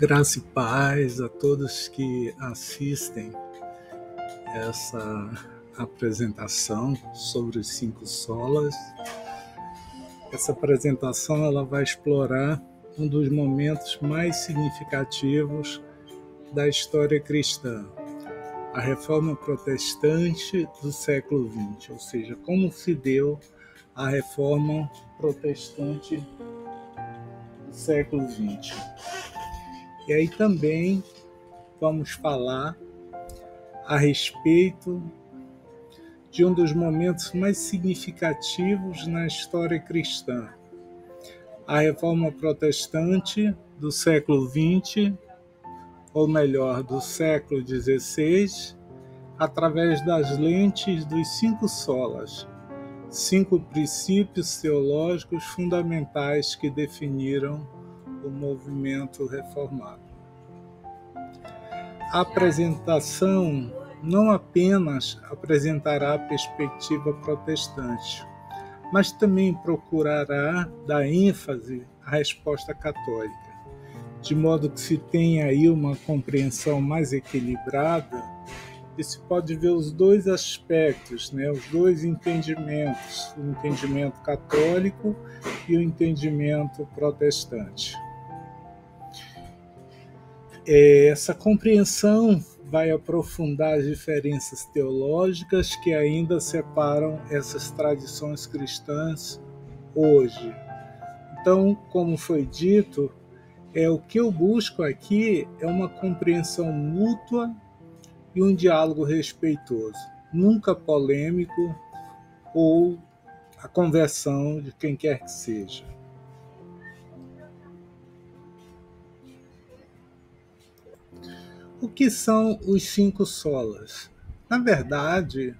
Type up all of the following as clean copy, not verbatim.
Graça e paz a todos que assistem essa apresentação sobre os 5 solas. Essa apresentação ela vai explorar um dos momentos mais significativos da história cristã, a Reforma Protestante do século XX, ou seja, como se deu a Reforma Protestante do século XX. E aí também vamos falar a respeito de um dos momentos mais significativos na história cristã, a Reforma Protestante do século XX, ou melhor, do século XVI, através das lentes dos 5 solas, 5 princípios teológicos fundamentais que definiram o movimento reformado. A apresentação não apenas apresentará a perspectiva protestante, mas também procurará dar ênfase à resposta católica, de modo que se tenha aí uma compreensão mais equilibrada e se pode ver os dois aspectos, os dois entendimentos, o entendimento católico e o entendimento protestante. Essa compreensão vai aprofundar as diferenças teológicas que ainda separam essas tradições cristãs hoje. Então, como foi dito, o que eu busco aqui é uma compreensão mútua e um diálogo respeitoso, nunca polêmico ou a conversão de quem quer que seja. O que são os 5 solas? Na verdade,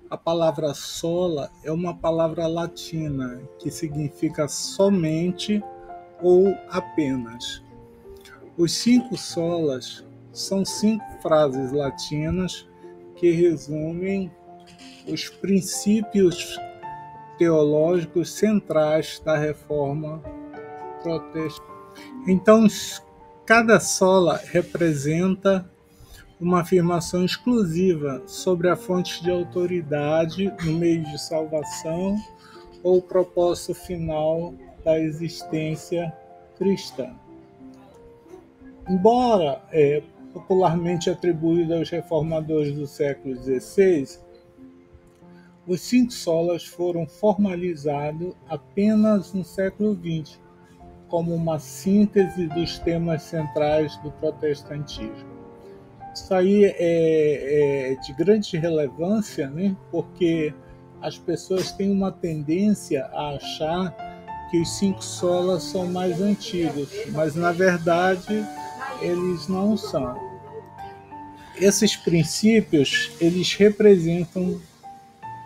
a palavra sola é uma palavra latina que significa somente ou apenas. Os 5 solas são 5 frases latinas que resumem os princípios teológicos centrais da Reforma Protestante. Então, cada sola representa uma afirmação exclusiva sobre a fonte de autoridade no meio de salvação ou o propósito final da existência cristã. Embora popularmente atribuído aos reformadores do século XVI, os 5 solas foram formalizados apenas no século XX, como uma síntese dos temas centrais do protestantismo. Isso aí é de grande relevância, porque as pessoas têm uma tendência a achar que os 5 solas são mais antigos, mas na verdade eles não são. Esses princípios, eles representam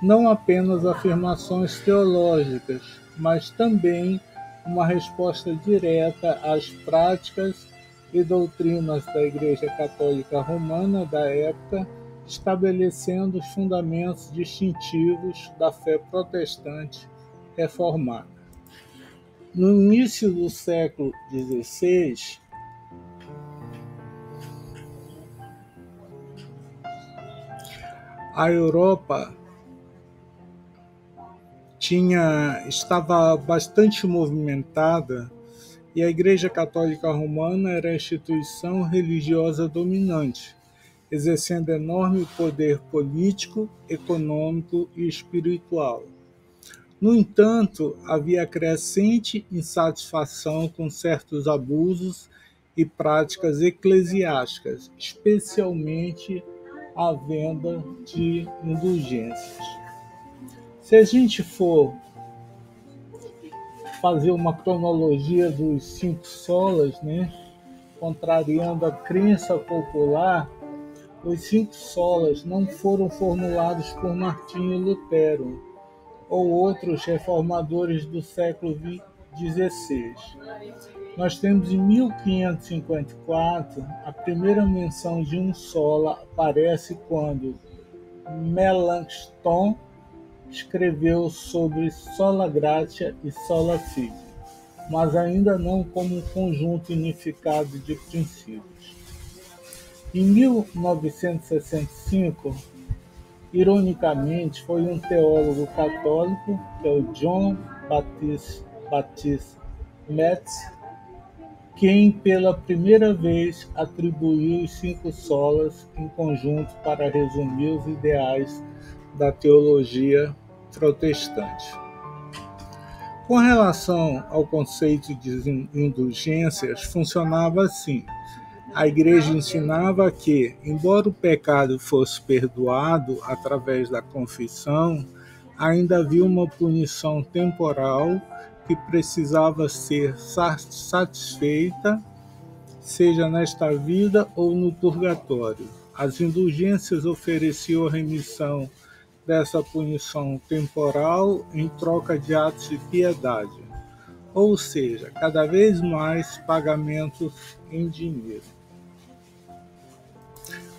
não apenas afirmações teológicas, mas também uma resposta direta às práticas e doutrinas da Igreja Católica Romana da época, estabelecendo os fundamentos distintivos da fé protestante reformada. No início do século XVI, a Europa estava bastante movimentada e a Igreja Católica Romana era a instituição religiosa dominante, exercendo enorme poder político, econômico e espiritual. No entanto, havia crescente insatisfação com certos abusos e práticas eclesiásticas, especialmente a venda de indulgências. Se a gente for fazer uma cronologia dos 5 solas, contrariando a crença popular, os 5 solas não foram formulados por Martinho Lutero ou outros reformadores do século XVI. Nós temos em 1554 a primeira menção de um sola aparece quando Melanchthon escreveu sobre sola gratia e sola fide. mas ainda não como um conjunto unificado de princípios. Em 1965, ironicamente, foi um teólogo católico, que é o John Baptist Metz, quem pela primeira vez atribuiu os 5 solas em conjunto para resumir os ideais da teologia protestante. Com relação ao conceito de indulgências, funcionava assim. A Igreja ensinava que, embora o pecado fosse perdoado através da confissão, ainda havia uma punição temporal que precisava ser satisfeita, seja nesta vida ou no purgatório. As indulgências ofereciam a remissão dessa punição temporal em troca de atos de piedade, ou seja, cada vez mais pagamentos em dinheiro.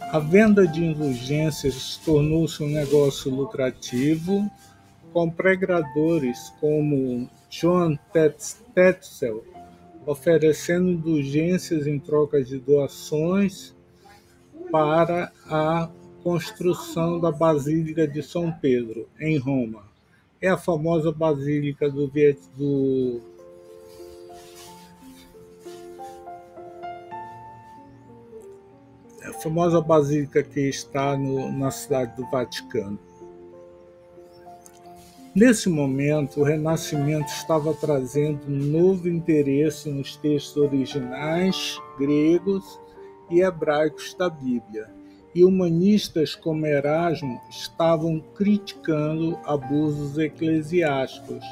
A venda de indulgências tornou-se um negócio lucrativo, com pregadores como John Tetzel oferecendo indulgências em troca de doações para a construção da Basílica de São Pedro, em Roma. É a famosa Basílica a famosa basílica que está na cidade do Vaticano. Nesse momento, o Renascimento estava trazendo um novo interesse nos textos originais, gregos e hebraicos da Bíblia, e humanistas como Erasmo estavam criticando abusos eclesiásticos,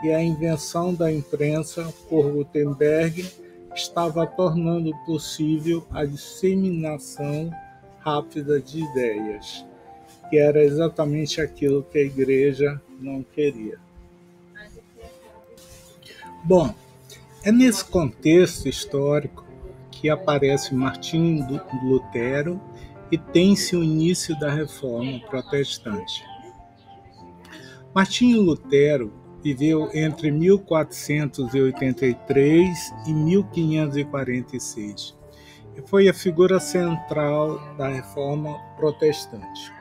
e a invenção da imprensa por Gutenberg estava tornando possível a disseminação rápida de ideias, que era exatamente aquilo que a Igreja não queria. Bom, é nesse contexto histórico que aparece Martinho Lutero e tem-se o início da Reforma Protestante. Martinho Lutero viveu entre 1483 e 1546 e foi a figura central da Reforma Protestante.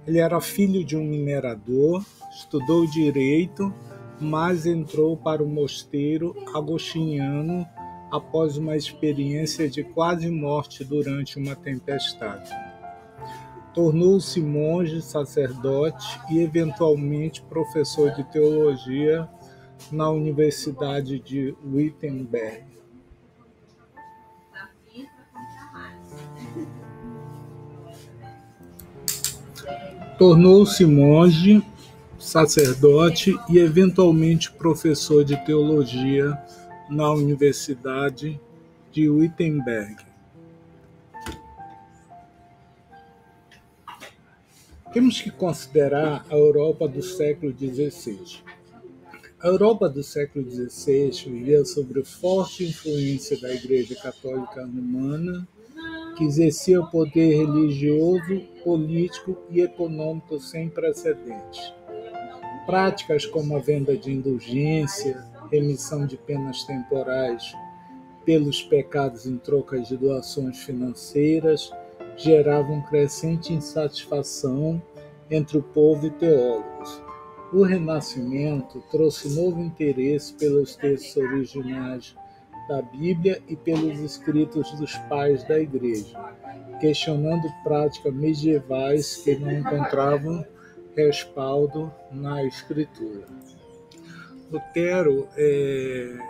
Ele era filho de um minerador, estudou direito, mas entrou para o mosteiro agostiniano após uma experiência de quase morte durante uma tempestade. Tornou-se monge, sacerdote e, eventualmente, professor de teologia na Universidade de Wittenberg. Tornou-se monge, sacerdote e, eventualmente, professor de teologia na Universidade de Wittenberg. Temos que considerar a Europa do século XVI. A Europa do século XVI vivia sob forte influência da Igreja Católica Romana, que exercia poder religioso, político e econômico sem precedentes. Práticas como a venda de indulgência, remissão de penas temporais pelos pecados em troca de doações financeiras, geravam crescente insatisfação entre o povo e teólogos. O Renascimento trouxe novo interesse pelos textos originais da Bíblia e pelos escritos dos pais da Igreja, questionando práticas medievais que não encontravam respaldo na Escritura. Lutero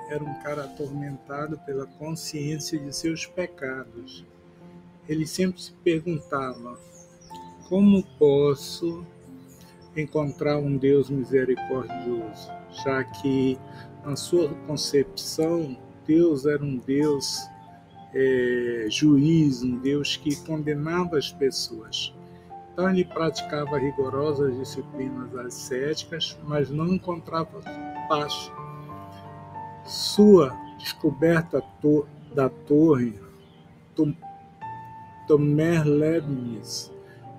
era um cara atormentado pela consciência de seus pecados. Ele sempre se perguntava: como posso encontrar um Deus misericordioso, já que, na sua concepção, Deus era um Deus juiz, um Deus que condenava as pessoas. Então ele praticava rigorosas disciplinas ascéticas, mas não encontrava paz. Sua descoberta da torre, Thomas Leibniz,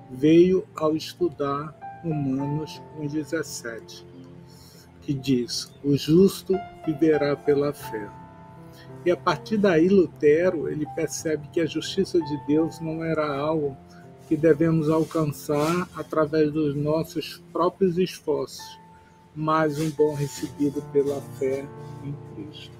veio ao estudar Romanos 1,17, que diz: o justo viverá pela fé. E a partir daí, Lutero ele percebe que a justiça de Deus não era algo que devemos alcançar através dos nossos próprios esforços, mas um dom recebido pela fé em Cristo.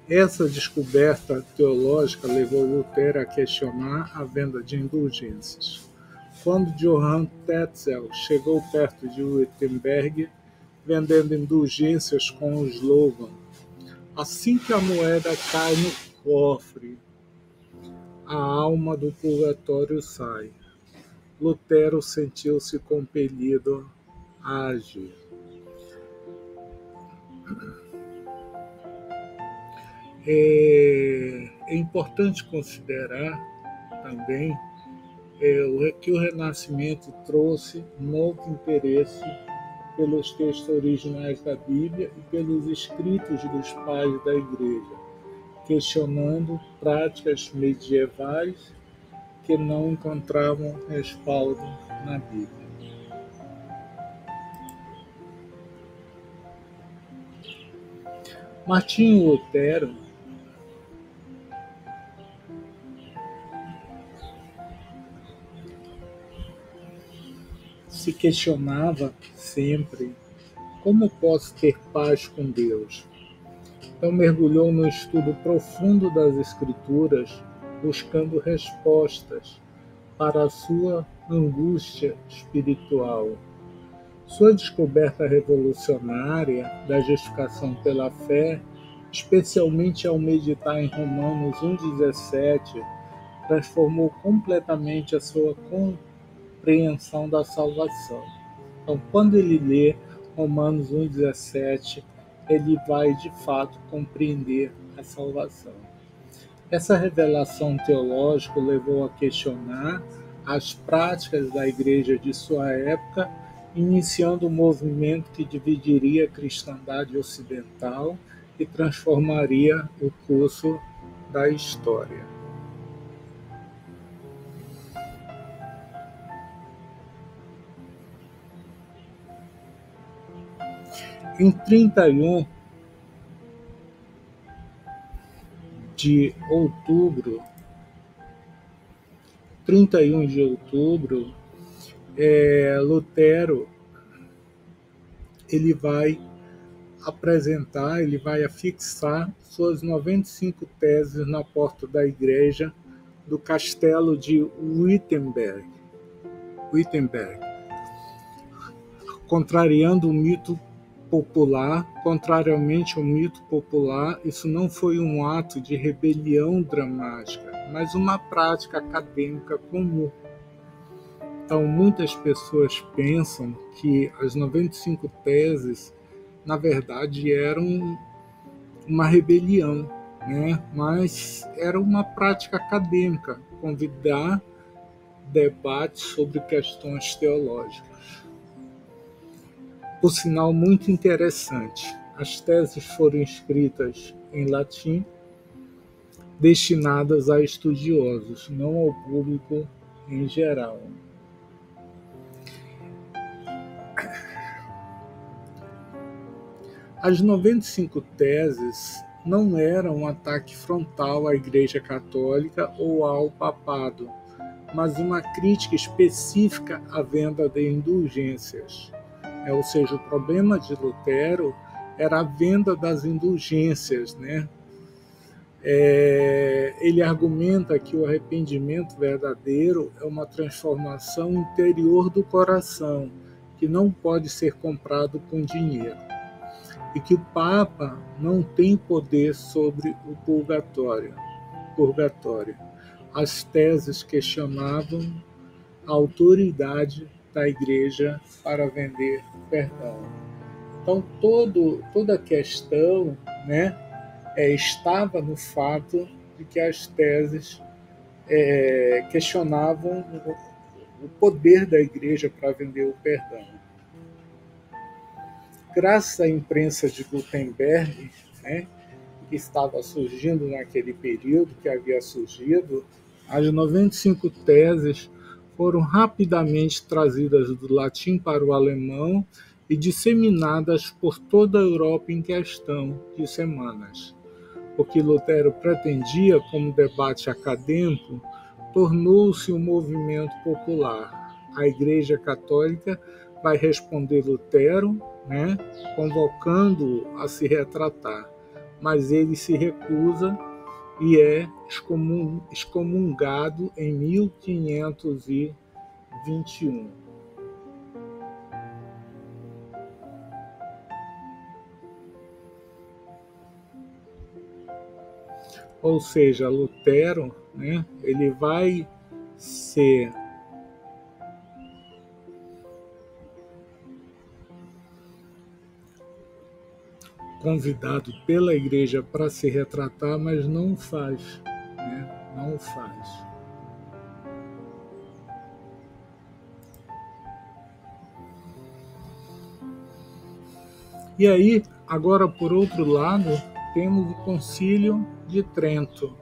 Essa descoberta teológica levou Lutero a questionar a venda de indulgências. Quando Johann Tetzel chegou perto de Wittenberg, vendendo indulgências com o slogan: assim que a moeda cai no cofre, a alma do purgatório sai. Lutero sentiu-se compelido a agir. É importante considerar também que o Renascimento trouxe novo interesse pelos textos originais da Bíblia e pelos escritos dos pais da Igreja, questionando práticas medievais que não encontravam respaldo na Bíblia. Martinho Lutero se questionava sempre: como posso ter paz com Deus? Então mergulhou no estudo profundo das Escrituras, buscando respostas para a sua angústia espiritual. Sua descoberta revolucionária da justificação pela fé, especialmente ao meditar em Romanos 1,17, transformou completamente a sua compreensão da salvação. Então, quando ele lê Romanos 1,17, ele vai, de fato, compreender a salvação. Essa revelação teológica levou a questionar as práticas da igreja de sua época, iniciando um movimento que dividiria a cristandade ocidental e transformaria o curso da história. Em 31 de outubro, Lutero ele vai apresentar, ele vai afixar suas 95 teses na porta da igreja do castelo de Wittenberg, contrariando o mito popular. Contrariamente ao mito popular, isso não foi um ato de rebelião dramática, mas uma prática acadêmica comum. Então, muitas pessoas pensam que as 95 teses, na verdade, eram uma rebelião, né? Mas era uma prática acadêmica, convidar debates sobre questões teológicas. Por sinal, muito interessante. As teses foram escritas em latim, destinadas a estudiosos, não ao público em geral. As 95 teses não eram um ataque frontal à Igreja Católica ou ao papado, mas uma crítica específica à venda de indulgências. Ou seja, o problema de Lutero era a venda das indulgências, né? Ele argumenta que o arrependimento verdadeiro é uma transformação interior do coração, que não pode ser comprado com dinheiro, e que o Papa não tem poder sobre o purgatório. As teses questionavam a autoridade da Igreja para vender perdão. Então, toda a questão, né, estava no fato de que as teses questionavam o poder da Igreja para vender o perdão. Graças à imprensa de Gutenberg, né, que estava surgindo naquele período, que havia surgido, as 95 teses foram rapidamente trazidas do latim para o alemão e disseminadas por toda a Europa em questão de semanas. O que Lutero pretendia como debate acadêmico tornou-se um movimento popular. A Igreja Católica vai responder Lutero, convocando-o a se retratar, mas ele se recusa e é excomungado em 1521. Ou seja, Lutero, ele vai ser convidado pela igreja para se retratar, mas não o faz, não o faz. E aí, agora por outro lado, temos o Concílio de Trento,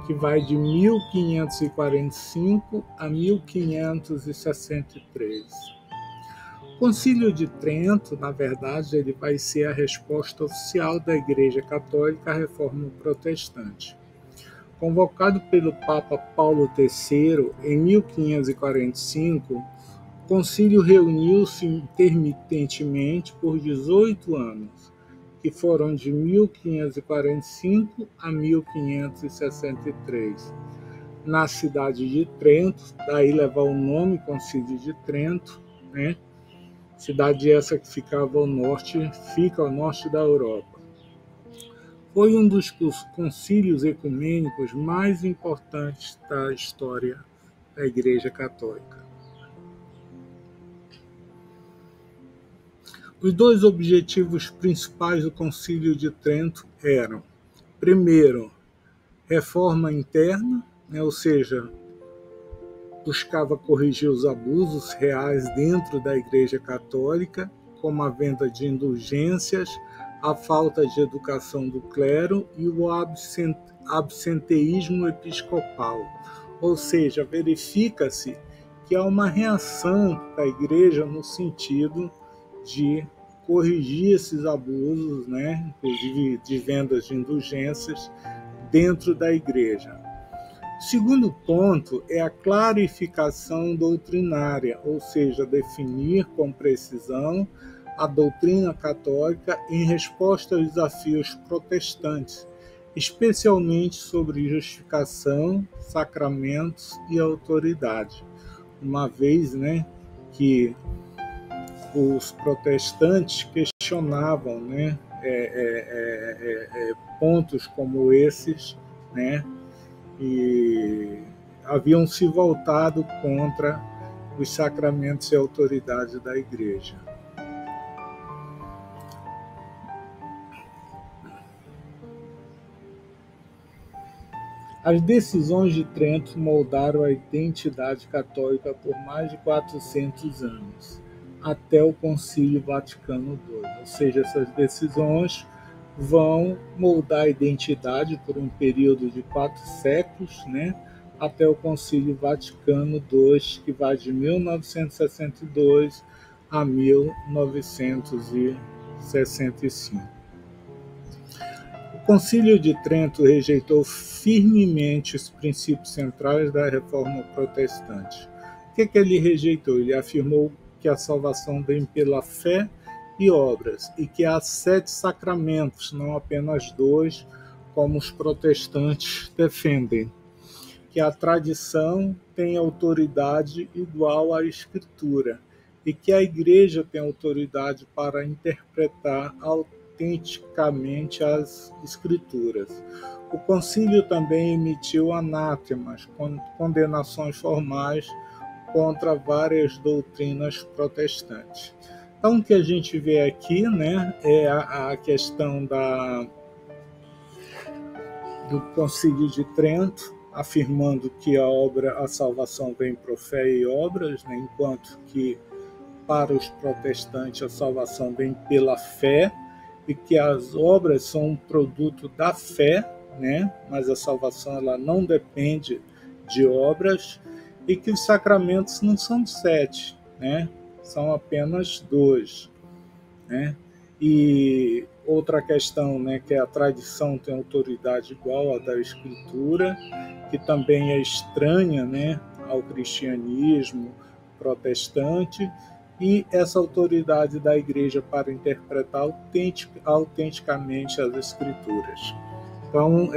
que vai de 1545 a 1563. O Concílio de Trento, na verdade, ele vai ser a resposta oficial da Igreja Católica à Reforma Protestante. Convocado pelo Papa Paulo III em 1545, o concílio reuniu-se intermitentemente por 18 anos, que foram de 1545 a 1563, na cidade de Trento, daí leva o nome Concílio de Trento, cidade essa que fica ao norte da Europa. Foi um dos concílios ecumênicos mais importantes da história da Igreja Católica. Os dois objetivos principais do Concílio de Trento eram, primeiro, reforma interna, ou seja, buscava corrigir os abusos reais dentro da Igreja Católica, como a venda de indulgências, a falta de educação do clero e o absenteísmo episcopal. Ou seja, verifica-se que há uma reação da Igreja no sentido de corrigir esses abusos, inclusive de vendas de indulgências dentro da Igreja. O segundo ponto é a clarificação doutrinária, ou seja, definir com precisão a doutrina católica em resposta aos desafios protestantes, especialmente sobre justificação, sacramentos e autoridade. Uma vez que os protestantes questionavam pontos como esses, e haviam se voltado contra os sacramentos e autoridades da Igreja. As decisões de Trento moldaram a identidade católica por mais de 400 anos, até o Concílio Vaticano II. Ou seja, essas decisões vão moldar a identidade por um período de 4 séculos, até o Concílio Vaticano II, que vai de 1962 a 1965. O Concílio de Trento rejeitou firmemente os princípios centrais da Reforma Protestante. O que ele rejeitou? Ele afirmou que a salvação vem pela fé e obras, e que há 7 sacramentos, não apenas 2, como os protestantes defendem, que a tradição tem autoridade igual à Escritura, e que a Igreja tem autoridade para interpretar autenticamente as Escrituras. O concílio também emitiu anátemas, condenações formais contra várias doutrinas protestantes. Então, o que a gente vê aqui é a questão do Concílio de Trento, afirmando que a salvação vem por fé e obras, enquanto que para os protestantes a salvação vem pela fé, e que as obras são um produto da fé, mas a salvação ela não depende de obras e que os sacramentos não são 7, né? São apenas 2, né? E outra questão, né, que a tradição tem autoridade igual à da Escritura, que também é estranha, né, ao cristianismo protestante, e essa autoridade da Igreja para interpretar autenticamente as Escrituras. Então,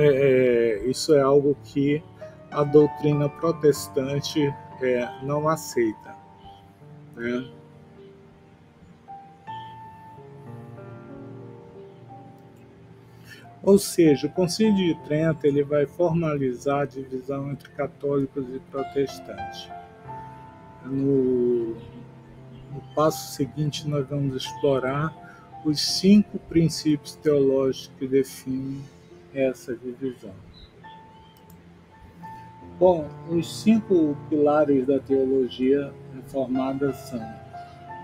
isso é algo que a doutrina protestante não aceita, né? Ou seja, o Concílio de Trento ele vai formalizar a divisão entre católicos e protestantes. No passo seguinte, nós vamos explorar os 5 princípios teológicos que definem essa divisão. Bom, os 5 pilares da teologia reformada são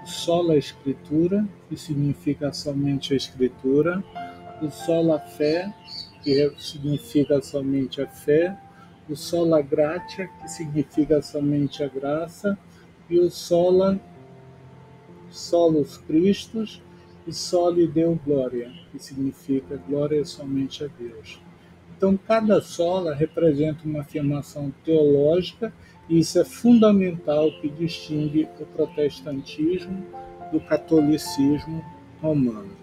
sola Escritura, que significa somente a Escritura, o sola fé, que significa somente a fé, o sola gratia, que significa somente a graça, e o solus Christus e soli Deo Gloria, que significa glória somente a Deus. Então, cada sola representa uma afirmação teológica e isso é fundamental que distingue o protestantismo do catolicismo romano.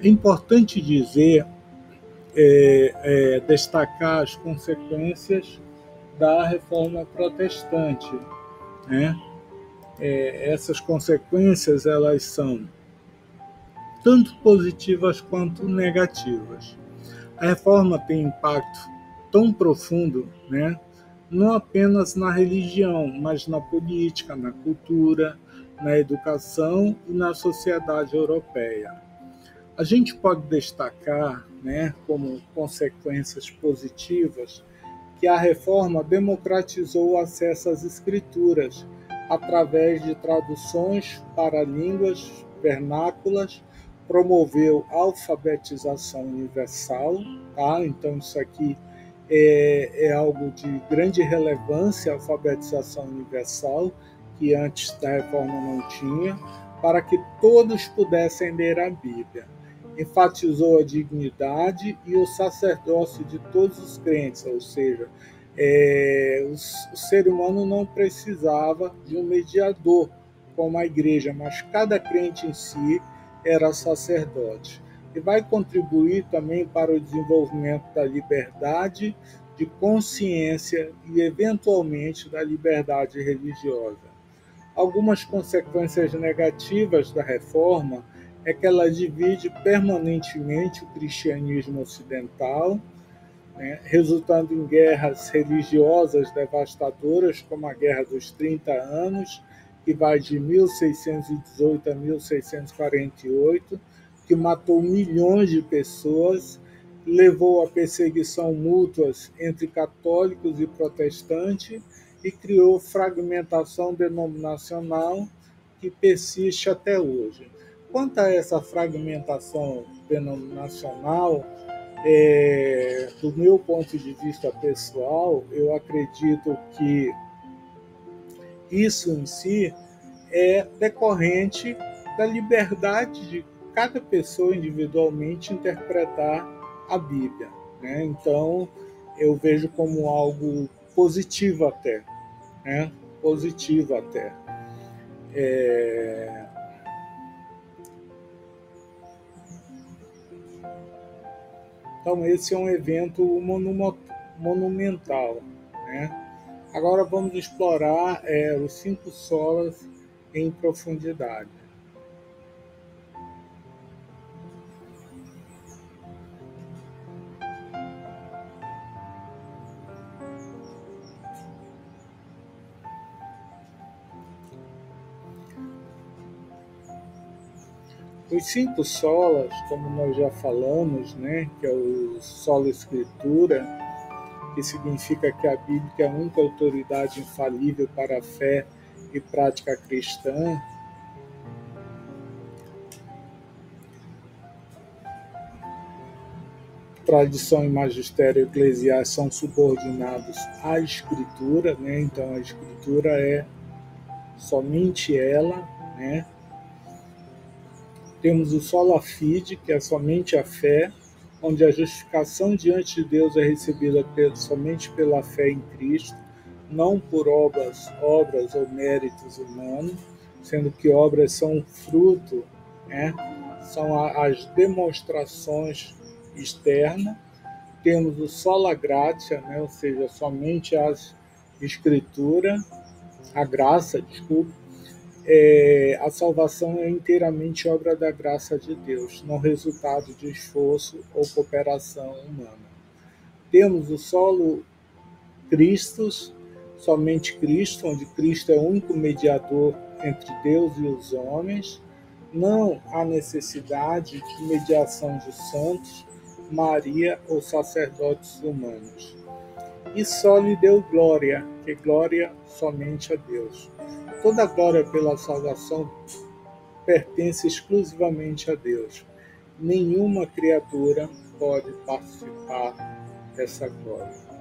É importante dizer, destacar as consequências da reforma protestante, né? Essas consequências elas são tanto positivas quanto negativas. A reforma tem impacto tão profundo, né? Não apenas na religião, mas na política, na cultura, na educação e na sociedade europeia. A gente pode destacar, né, como consequências positivas, que a reforma democratizou o acesso às escrituras através de traduções para línguas vernáculas, promoveu a alfabetização universal, tá? Então isso aqui é algo de grande relevância, a alfabetização universal, que antes da reforma não tinha, para que todos pudessem ler a Bíblia. Enfatizou a dignidade e o sacerdócio de todos os crentes, ou seja, o ser humano não precisava de um mediador como a igreja, mas cada crente em si era sacerdote. E vai contribuir também para o desenvolvimento da liberdade de consciência e, eventualmente, da liberdade religiosa. Algumas consequências negativas da reforma é que ela divide permanentemente o cristianismo ocidental, né, resultando em guerras religiosas devastadoras, como a Guerra dos 30 Anos, que vai de 1618 a 1648, que matou milhões de pessoas, levou a perseguição mútuas entre católicos e protestantes e criou fragmentação denominacional que persiste até hoje. Quanto a essa fragmentação denominacional, do meu ponto de vista pessoal, eu acredito que isso em si é decorrente da liberdade de cada pessoa individualmente interpretar a Bíblia, né? Então, eu vejo como algo positivo até, né? Positivo até. Então, esse é um evento monumental, né? Agora vamos explorar os 5 solas em profundidade. Os 5 solas, como nós já falamos, né, que é o sola Escritura, que significa que a Bíblia é a única autoridade infalível para a fé e prática cristã. tradição e magistério eclesiais são subordinados à Escritura, né? Então a Escritura é somente ela, né? Temos o sola fide, que é somente a fé, onde a justificação diante de Deus é recebida somente pela fé em Cristo, não por obras ou méritos humanos, sendo que obras são fruto, né? São as demonstrações externas. Temos o sola gratia, né? Ou seja, somente as escrituras, a graça, desculpa. A salvação é inteiramente obra da graça de Deus, não resultado de esforço ou cooperação humana. Temos o solo Christus, somente Cristo, onde Cristo é o único mediador entre Deus e os homens. Não há necessidade de mediação de santos, Maria ou sacerdotes humanos. E só lhe deu glória, que glória somente a Deus. Toda a glória pela salvação pertence exclusivamente a Deus. Nenhuma criatura pode participar dessa glória.